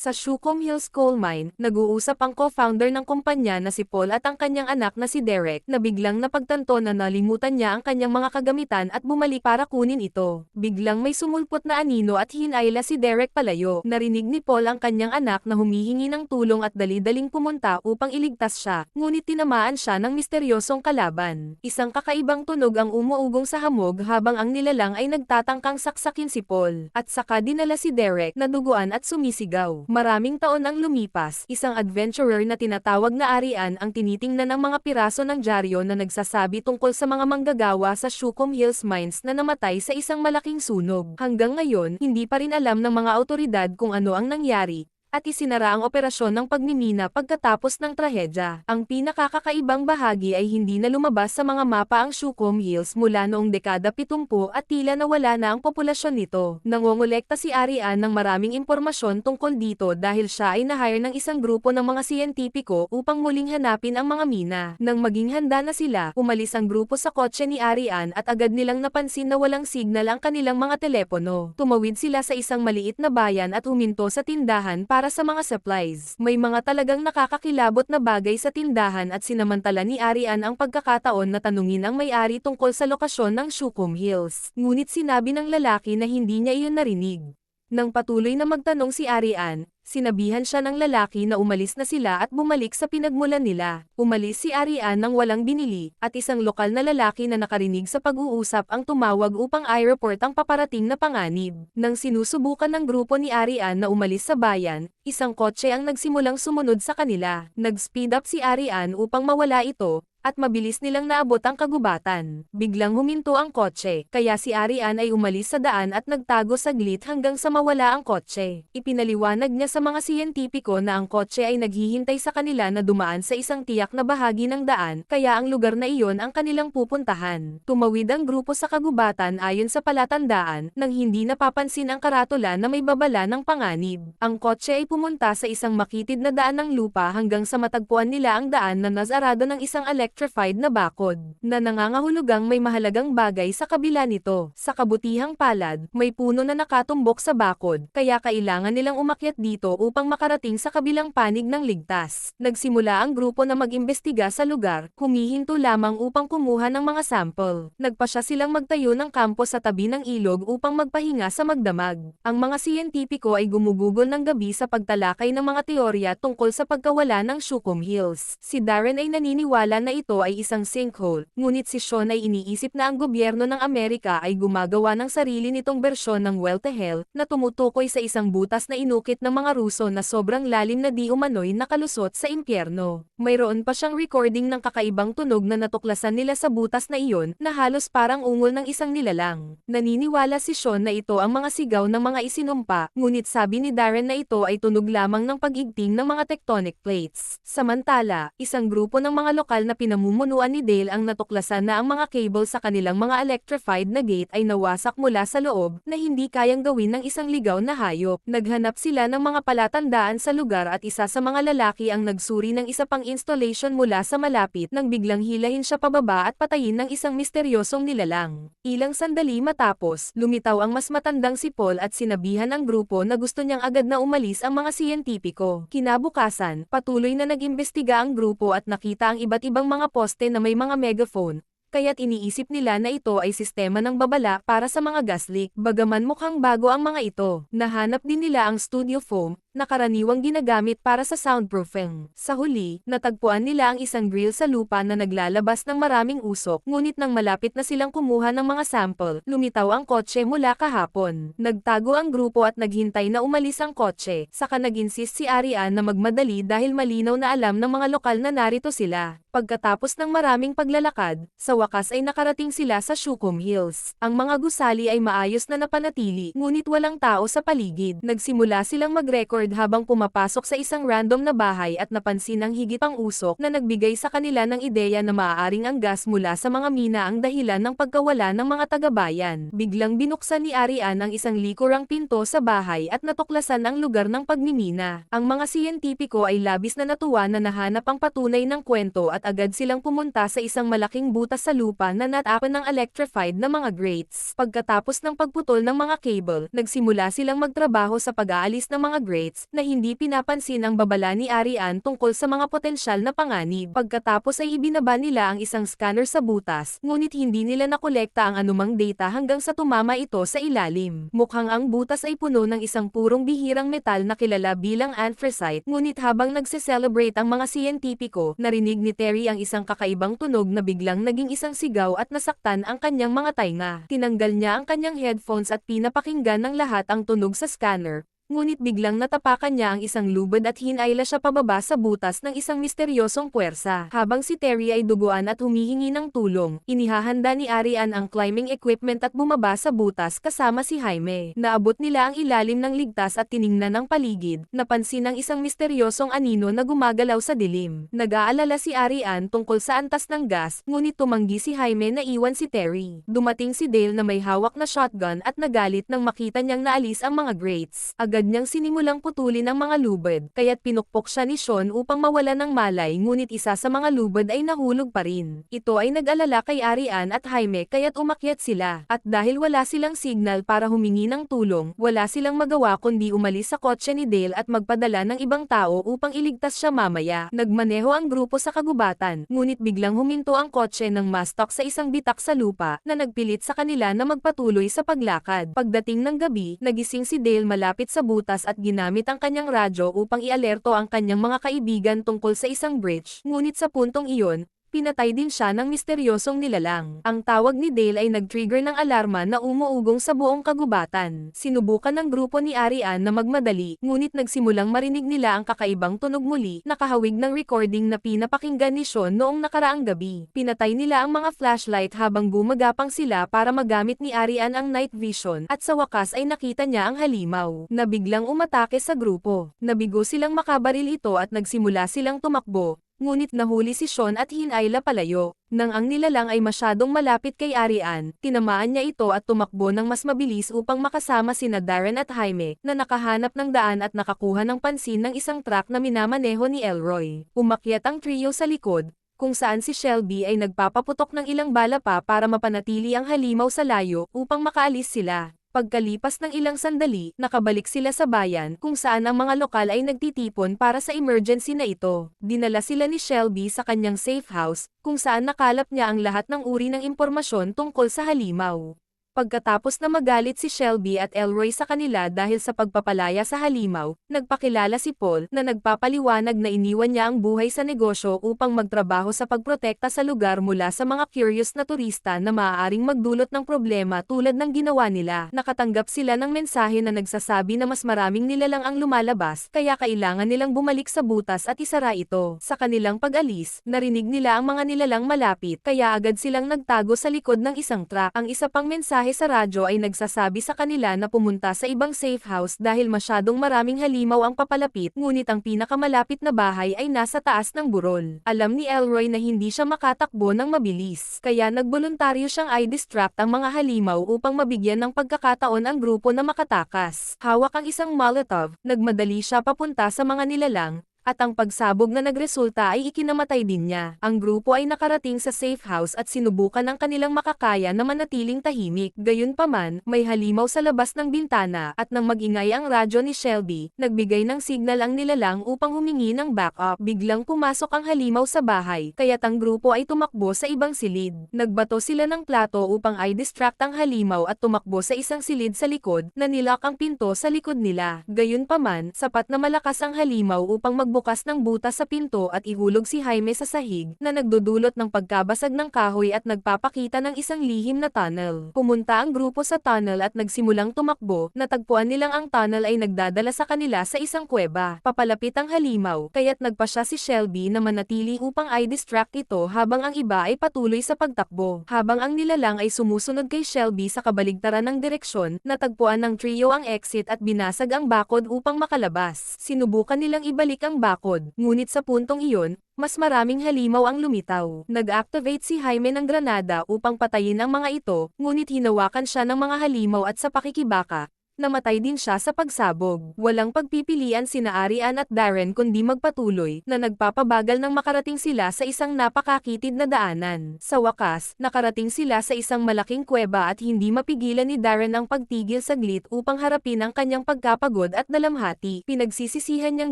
Sa Shucom Hills Coal Mine, nag-uusap ang co-founder ng kumpanya na si Paul at ang kanyang anak na si Derek na biglang napagtanto na nalimutan niya ang kanyang mga kagamitan at bumalik para kunin ito. Biglang may sumulpot na anino at hinayla si Derek palayo. Narinig ni Paul ang kanyang anak na humihingi ng tulong at dali-daling pumunta upang iligtas siya, ngunit tinamaan siya ng misteryosong kalaban. Isang kakaibang tunog ang umuugong sa hamog habang ang nilalang ay nagtatangkang saksakin si Paul, at saka dinala si Derek na duguan at sumisigaw. Maraming taon ang lumipas, isang adventurer na tinatawag na Arian ang tinitingnan ng mga piraso ng dyaryo na nagsasabi tungkol sa mga manggagawa sa Shucom Hills Mines na namatay sa isang malaking sunog. Hanggang ngayon, hindi pa rin alam ng mga awtoridad kung ano ang nangyari, at isinara ang operasyon ng pagmimina pagkatapos ng trahedya. Ang pinakakakaibang bahagi ay hindi na lumabas sa mga mapa ang Shucom Hills mula noong dekada 70 at tila nawala na ang populasyon nito. Nangongolekta si Arian ng maraming impormasyon tungkol dito dahil siya ay na-hire ng isang grupo ng mga siyentipiko upang muling hanapin ang mga mina. Nang maging handa na sila, umalis ang grupo sa kotse ni Arian at agad nilang napansin na walang signal ang kanilang mga telepono. Tumawid sila sa isang maliit na bayan at huminto sa tindahan para sa mga supplies. May mga talagang nakakakilabot na bagay sa tindahan at sinamantala ni Arian ang pagkakataon na tanungin ang may-ari tungkol sa lokasyon ng Shucom Hills. Ngunit sinabi ng lalaki na hindi niya iyon narinig. Nang patuloy na magtanong si Arian, sinabihan siya ng lalaki na umalis na sila at bumalik sa pinagmulan nila. Umalis si Arian nang walang binili, at isang lokal na lalaki na nakarinig sa pag-uusap ang tumawag upang i-report ang paparating na panganib. Nang sinusubukan ng grupo ni Arian na umalis sa bayan, isang kotse ang nagsimulang sumunod sa kanila. Nag-speed up si Arian upang mawala ito, at mabilis nilang naabot ang kagubatan. Biglang huminto ang kotse, kaya si Arian ay umalis sa daan at nagtago saglit hanggang sa mawala ang kotse. Ipinaliwanag niya sa mga siyentipiko na ang kotse ay naghihintay sa kanila na dumaan sa isang tiyak na bahagi ng daan, kaya ang lugar na iyon ang kanilang pupuntahan. Tumawid ang grupo sa kagubatan ayon sa palatandaan, nang hindi napapansin ang karatula na may babala ng panganib. Ang kotse ay pumunta sa isang makitid na daan ng lupa hanggang sa matagpuan nila ang daan na nasarado ng isang electrified na bakod, na nangangahulugang may mahalagang bagay sa kabila nito. Sa kabutihang palad, may puno na nakatumbok sa bakod, kaya kailangan nilang umakyat dito upang makarating sa kabilang panig ng ligtas. Nagsimula ang grupo na mag-imbestiga sa lugar, humihinto lamang upang kumuha ng mga sample. Nagpasya silang magtayo ng kampo sa tabi ng ilog upang magpahinga sa magdamag. Ang mga siyentipiko ay gumugugol ng gabi sa pagtalakay ng mga teorya tungkol sa pagkawala ng Shucom Hills. Si Darren ay naniniwala na ito ay isang sinkhole, ngunit si Sean ay iniisip na ang gobyerno ng Amerika ay gumagawa ng sarili nitong bersyon ng Well to Hell, na tumutukoy sa isang butas na inukit ng mga Ruso na sobrang lalim na di umano'y nakalusot sa impyerno. Mayroon pa siyang recording ng kakaibang tunog na natuklasan nila sa butas na iyon, na halos parang ungol ng isang nilalang. Naniniwala si Sean na ito ang mga sigaw ng mga isinumpa, ngunit sabi ni Darren na ito ay tunog lamang ng pag-igting ng mga tectonic plates. Samantala, isang grupo ng mga lokal na pinamumunuan ni Dale ang natuklasan na ang mga cable sa kanilang mga electrified na gate ay nawasak mula sa loob, na hindi kayang gawin ng isang ligaw na hayop. Naghanap sila ng mga palatandaan sa lugar at isa sa mga lalaki ang nagsuri ng isa pang installation mula sa malapit nang biglang hilahin siya pababa at patayin ng isang misteryosong nilalang. Ilang sandali matapos, lumitaw ang mas matandang si Paul at sinabihan ang grupo na gusto niyang agad na umalis ang mga siyentipiko. Kinabukasan, patuloy na nag-imbestiga ang grupo at nakita ang iba't ibang mga poste na may mga megaphone, kaya't iniisip nila na ito ay sistema ng babala para sa mga gas leak. Bagaman mukhang bago ang mga ito, nahanap din nila ang studio foam, na karaniwang ginagamit para sa soundproofing. Sa huli, natagpuan nila ang isang grill sa lupa na naglalabas ng maraming usok, ngunit nang malapit na silang kumuha ng mga sample, lumitaw ang kotse mula kahapon. Nagtago ang grupo at naghintay na umalis ang kotse, saka nag-insist si Arian na magmadali dahil malinaw na alam ng mga lokal na narito sila. Pagkatapos ng maraming paglalakad, sa wakas ay nakarating sila sa Shucom Hills. Ang mga gusali ay maayos na napanatili, ngunit walang tao sa paligid. Nagsimula silang mag-record habang pumapasok sa isang random na bahay at napansin ang higit pang usok na nagbigay sa kanila ng ideya na maaaring ang gas mula sa mga mina ang dahilan ng pagkawala ng mga taga-bayan. Biglang binuksan ni Arian ang isang likurang pinto sa bahay at natuklasan ang lugar ng pagmimina. Ang mga siyentipiko ay labis na natuwa na nahanap ang patunay ng kwento at agad silang pumunta sa isang malaking butas sa lupa na natapon ng electrified na mga grates. Pagkatapos ng pagputol ng mga cable, nagsimula silang magtrabaho sa pag-aalis ng mga grates Greats, na hindi pinapansin ang babala ni Arian tungkol sa mga potensyal na panganib. Pagkatapos ay ibinaba nila ang isang scanner sa butas, ngunit hindi nila nakolekta ang anumang data hanggang sa tumama ito sa ilalim. Mukhang ang butas ay puno ng isang purong bihirang metal na kilala bilang anthracite, ngunit habang nagse-celebrate ang mga siyentipiko, narinig ni Terry ang isang kakaibang tunog na biglang naging isang sigaw at nasaktan ang kanyang mga tainga. Tinanggal niya ang kanyang headphones at pinapakinggan ng lahat ang tunog sa scanner. Ngunit biglang natapakan niya ang isang lubid at hinayla siya pababa sa butas ng isang misteryosong puwersa. Habang si Terry ay duguan at humihingi ng tulong, inihahanda ni Arian ang climbing equipment at bumaba sa butas kasama si Jaime. Naabot nila ang ilalim ng ligtas at tiningnan ng paligid, napansin ang isang misteryosong anino na gumagalaw sa dilim. Nag-aalala si Arian tungkol sa antas ng gas, ngunit tumanggi si Jaime na iwan si Terry. Dumating si Dale na may hawak na shotgun at nagalit nang makita niyang naalis ang mga Greats. Agad niyang sinimulang putulin ang mga lubid, kaya't pinukpok siya ni Sean upang mawala ng malay, ngunit isa sa mga lubid ay nahulog pa rin. Ito ay nag-alala kay Arian at Jaime kaya't umakyat sila, at dahil wala silang signal para humingi ng tulong, wala silang magawa kundi umalis sa kotse ni Dale at magpadala ng ibang tao upang iligtas siya mamaya. Nagmaneho ang grupo sa kagubatan, ngunit biglang huminto ang kotse ng mastok sa isang bitak sa lupa, na nagpilit sa kanila na magpatuloy sa paglakad. Pagdating ng gabi, nagising si Dale malapit sa butas at ginamit ang kanyang radyo upang ialerto ang kanyang mga kaibigan tungkol sa isang bridge, ngunit sa puntong iyon, pinatay din siya ng misteryosong nilalang. Ang tawag ni Dale ay nag-trigger ng alarma na umuugong sa buong kagubatan. Sinubukan ng grupo ni Arian na magmadali, ngunit nagsimulang marinig nila ang kakaibang tunog muli, nakahawig ng recording na pinapakinggan ni Sean noong nakaraang gabi. Pinatay nila ang mga flashlight habang gumagapang sila para magamit ni Arian ang night vision, at sa wakas ay nakita niya ang halimaw, na biglang umatake sa grupo. Nabigo silang makabaril ito at nagsimula silang tumakbo. Ngunit nahuli si Sean at hinayla palayo. Nang ang nilalang ay masyadong malapit kay Arian, tinamaan niya ito at tumakbo ng mas mabilis upang makasama sina Darren at Jaime, na nakahanap ng daan at nakakuha ng pansin ng isang truck na minamaneho ni Elroy. Umakyat ang trio sa likod, kung saan si Shelby ay nagpapaputok ng ilang bala pa para mapanatili ang halimaw sa layo upang makaalis sila. Pagkalipas ng ilang sandali, nakabalik sila sa bayan kung saan ang mga lokal ay nagtitipon para sa emergency na ito. Dinala sila ni Shelby sa kanyang safe house, kung saan nakalap niya ang lahat ng uri ng impormasyon tungkol sa halimaw. Pagkatapos na magalit si Shelby at Elroy sa kanila dahil sa pagpapalaya sa halimaw, nagpakilala si Paul na nagpapaliwanag na iniwan niya ang buhay sa negosyo upang magtrabaho sa pagprotekta sa lugar mula sa mga curious na turista na maaaring magdulot ng problema tulad ng ginawa nila. Nakatanggap sila ng mensahe na nagsasabi na mas maraming nilalang ang lumalabas, kaya kailangan nilang bumalik sa butas at isara ito. Sa kanilang pag-alis, narinig nila ang mga nilalang malapit, kaya agad silang nagtago sa likod ng isang truck. Ang isa pang mensahe sa radyo ay nagsasabi sa kanila na pumunta sa ibang safe house dahil masyadong maraming halimaw ang papalapit, ngunit ang pinakamalapit na bahay ay nasa taas ng burol. Alam ni Elroy na hindi siya makatakbo ng mabilis, kaya nagboluntaryo siyang i-distract ang mga halimaw upang mabigyan ng pagkakataon ang grupo na makatakas. Hawak ang isang Molotov, nagmadali siya papunta sa mga nilalang, at ang pagsabog na nagresulta ay ikinamatay din niya. Ang grupo ay nakarating sa safe house at sinubukan ang kanilang makakaya na manatiling tahimik. Gayunpaman, may halimaw sa labas ng bintana, at nang magingay ang radyo ni Shelby, nagbigay ng signal ang nilalang upang humingi ng backup. Biglang pumasok ang halimaw sa bahay, kaya't ang grupo ay tumakbo sa ibang silid. Nagbato sila ng plato upang i-distract ang halimaw at tumakbo sa isang silid sa likod, na nilak ang pinto sa likod nila. Gayunpaman, sapat na malakas ang halimaw upang bukas ng butas sa pinto at ihulog si Jaime sa sahig, na nagdudulot ng pagkabasag ng kahoy at nagpapakita ng isang lihim na tunnel. Pumunta ang grupo sa tunnel at nagsimulang tumakbo, natagpuan nilang ang tunnel ay nagdadala sa kanila sa isang kuweba. Papalapit ang halimaw, kaya't nagpa siya si Shelby na manatili upang i-distract ito habang ang iba ay patuloy sa pagtakbo. Habang ang nilalang ay sumusunod kay Shelby sa kabaligtaran ng direksyon, natagpuan ng trio ang exit at binasag ang bakod upang makalabas. Sinubukan nilang ibalik ang bakod, ngunit sa puntong iyon, mas maraming halimaw ang lumitaw. Nag-activate si Jaime ng granada upang patayin ang mga ito, ngunit hinawakan siya ng mga halimaw at sa pakikibaka, namatay din siya sa pagsabog. Walang pagpipilian sina Arian at Darren kundi magpatuloy na nagpapabagal nang makarating sila sa isang napakakitid na daanan. Sa wakas, nakarating sila sa isang malaking kuweba at hindi mapigilan ni Darren ang pagtigil saglit upang harapin ang kanyang pagkapagod at dalamhati. Pinagsisisihan niyang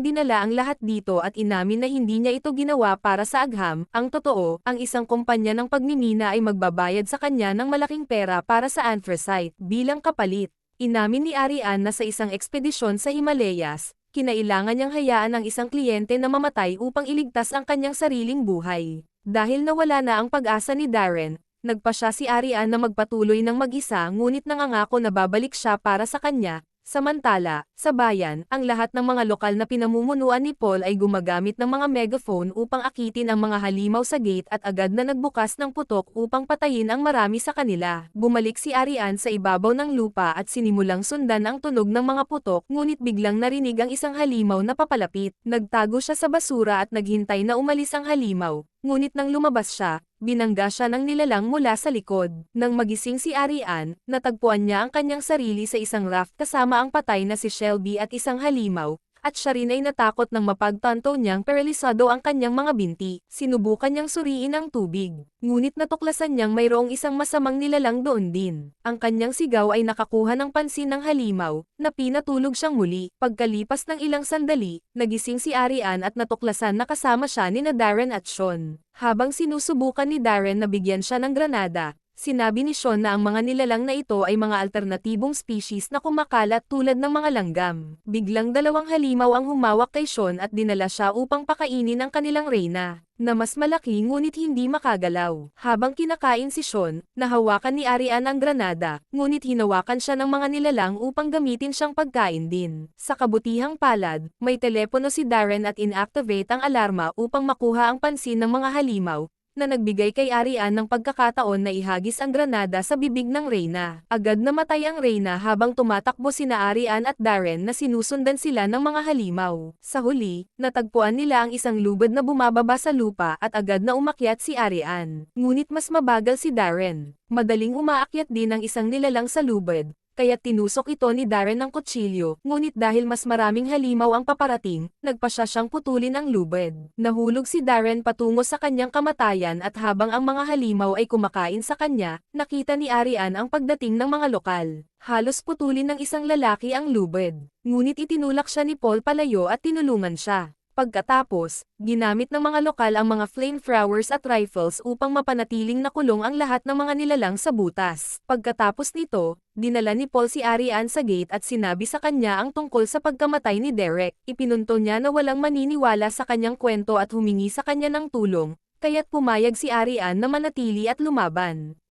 dinala ang lahat dito at inamin na hindi niya ito ginawa para sa agham. Ang totoo, ang isang kumpanya ng pagmimina ay magbabayad sa kanya ng malaking pera para sa anthracite bilang kapalit. Inamin ni Arian na sa isang ekspedisyon sa Himalayas, kinailangan niyang hayaan ang isang kliyente na mamatay upang iligtas ang kanyang sariling buhay. Dahil nawala na ang pag-asa ni Darren, nagpasya si Arian na magpatuloy ng mag-isa ngunit nangangako na babalik siya para sa kanya. Samantala, sa bayan, ang lahat ng mga lokal na pinamumunuan ni Paul ay gumagamit ng mga megaphone upang akitin ang mga halimaw sa gate at agad na nagbukas ng putok upang patayin ang marami sa kanila. Bumalik si Arian sa ibabaw ng lupa at sinimulang sundan ang tunog ng mga putok ngunit biglang narinig ang isang halimaw na papalapit. Nagtago siya sa basura at naghintay na umalis ang halimaw. Ngunit nang lumabas siya, binangga siya ng nilalang mula sa likod. Nang magising si Arian, natagpuan niya ang kanyang sarili sa isang raft kasama ang patay na si Shelby at isang halimaw, at siya rin ay natakot nang mapagtanto niyang paralisado ang kanyang mga binti. Sinubukan niyang suriin ang tubig, ngunit natuklasan niyang mayroong isang masamang nilalang doon din. Ang kanyang sigaw ay nakakuha ng pansin ng halimaw, na pinatulog siyang muli. Pagkalipas ng ilang sandali, nagising si Arian at natuklasan na kasama siya ni Darren at Sean. Habang sinusubukan ni Darren na bigyan siya ng granada, sinabi ni Sean na ang mga nilalang na ito ay mga alternatibong species na kumakalat tulad ng mga langgam. Biglang dalawang halimaw ang humawak kay Sean at dinala siya upang pakainin ang kanilang reyna, na mas malaki ngunit hindi makagalaw. Habang kinakain si Sean, nahawakan ni Arian ang granada, ngunit hinawakan siya ng mga nilalang upang gamitin siyang pagkain din. Sa kabutihang palad, may telepono si Darren at inactivate ang alarma upang makuha ang pansin ng mga halimaw, na nagbigay kay Arian ng pagkakataon na ihagis ang granada sa bibig ng reyna. Agad namatay ang reyna habang tumatakbo sina Arian at Darren na sinusundan sila ng mga halimaw. Sa huli, natagpuan nila ang isang lubid na bumababa sa lupa at agad na umakyat si Arian. Ngunit mas mabagal si Darren. Madaling umaakyat din ang isang nilalang sa lubid, kaya tinusok ito ni Darren ng kutsilyo, ngunit dahil mas maraming halimaw ang paparating, nagpasya siyang putulin ang lubid. Nahulog si Darren patungo sa kanyang kamatayan at habang ang mga halimaw ay kumakain sa kanya, nakita ni Arian ang pagdating ng mga lokal. Halos putulin ng isang lalaki ang lubid, ngunit itinulak siya ni Paul palayo at tinulungan siya. Pagkatapos, ginamit ng mga lokal ang mga flamethrowers at rifles upang mapanatiling nakulong ang lahat ng mga nilalang sa butas. Pagkatapos nito, dinala ni Paul si Arian sa gate at sinabi sa kanya ang tungkol sa pagkamatay ni Derek. Ipinunto niya na walang maniniwala sa kanyang kwento at humingi sa kanya ng tulong, kaya't pumayag si Arian na manatili at lumaban.